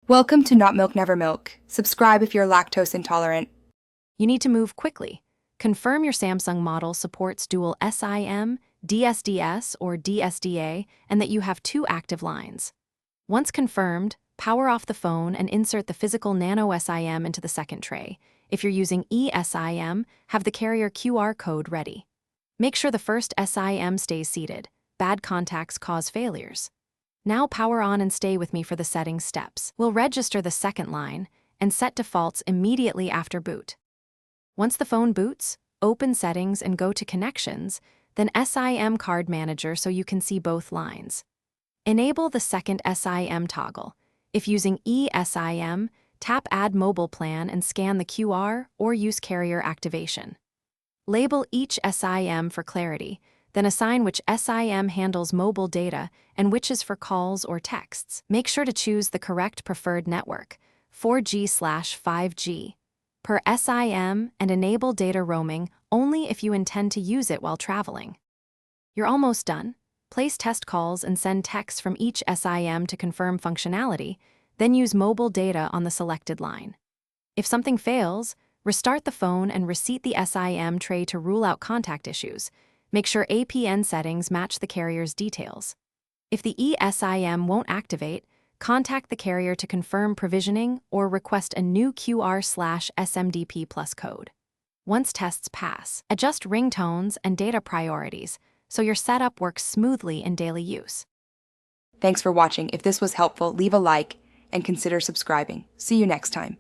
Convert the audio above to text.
Welcome to Not Milk Never Milk. Subscribe if you're lactose intolerant. You need to move quickly. Confirm your Samsung model supports dual SIM, DSDS, or DSDA, and that you have 2 active lines. Once confirmed, power off the phone and insert the physical Nano SIM into the second tray. If you're using eSIM, have the carrier QR code ready. Make sure the first SIM stays seated. Bad contacts cause failures. Now power on and stay with me for the settings steps. We'll register the second line and set defaults immediately after boot. Once the phone boots, open Settings and go to Connections, then SIM Card Manager so you can see both lines. Enable the second SIM toggle. If using eSIM, tap Add Mobile Plan and scan the QR or use carrier activation. Label each SIM for clarity, then assign which SIM handles mobile data and which is for calls or texts. Make sure to choose the correct preferred network, 4G/5G, per SIM, and enable data roaming only if you intend to use it while traveling. You're almost done. Place test calls and send texts from each SIM to confirm functionality, then use mobile data on the selected line. If something fails, restart the phone and reset the SIM tray to rule out contact issues. Make sure APN settings match the carrier's details. If the eSIM won't activate, contact the carrier to confirm provisioning or request a new QR/SMDP plus code. Once tests pass, adjust ringtones and data priorities so your setup works smoothly in daily use. Thanks for watching. If this was helpful, leave a like and consider subscribing. See you next time.